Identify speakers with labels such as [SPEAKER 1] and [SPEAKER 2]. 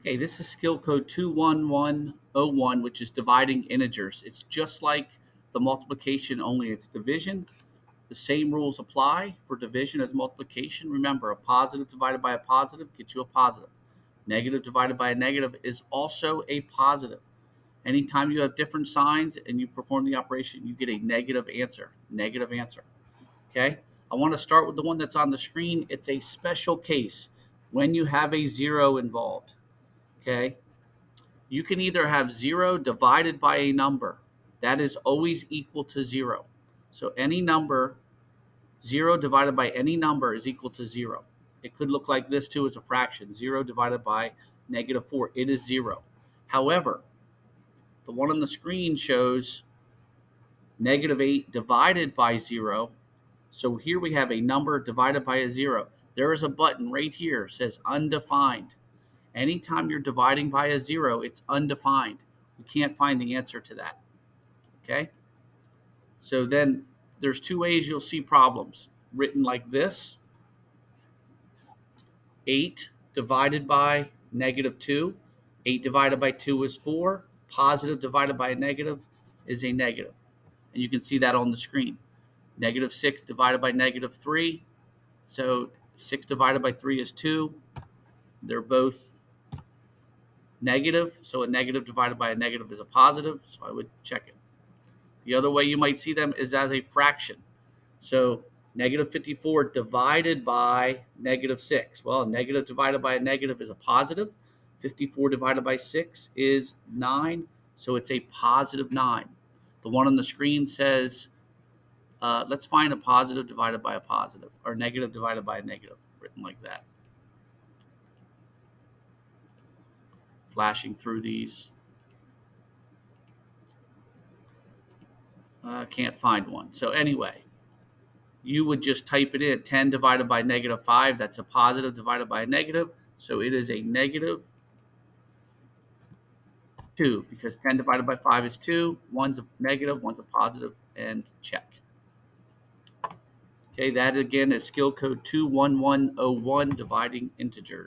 [SPEAKER 1] Okay, this is skill code 21101, which is dividing integers. It's just like the multiplication, only it's division. The same rules apply for division as multiplication. Remember, a positive divided by a positive gets you a positive. Negative divided by a negative is also a positive. Anytime you have different signs and you perform the operation, you get a negative answer. Negative answer. Okay? I want to start with the one that's on the screen. It's a special case when you have a zero involved. Okay? You can either have 0 divided by a number that is always equal to 0. So any number, 0 divided by any number is equal to 0. It could look like this too as a fraction. 0 divided by -4. It is 0. However, the one on the screen shows -8 divided by 0. So here we have a number divided by a 0. There is a button right here that says undefined. Anytime you're dividing by a 0, it's undefined. We can't find the answer to that. Okay? So then there's two ways you'll see problems written like this. 8 divided by -2. 8 divided by 2 is 4. Positive divided by a negative is a negative. And you can see that on the screen. -6 divided by -3. So 6 divided by 3 is 2. They're both negative. So a negative divided by a negative is a positive. So I would check it. The other way you might see them is as a fraction. So -54 divided by -6. Well, a negative divided by a negative is a positive. 54 divided by 6 is 9. So it's a positive 9. The one on the screen says, let's find a positive divided by a positive, or negative divided by a negative, written like that. Flashing through these. Can't find one. So anyway, you would just type it in. 10 divided by -5, that's a positive divided by a negative. So it is a -2, because 10 divided by 5 is 2. One's a negative, one's a positive, and check. Okay, that again is skill code 21101, dividing integers.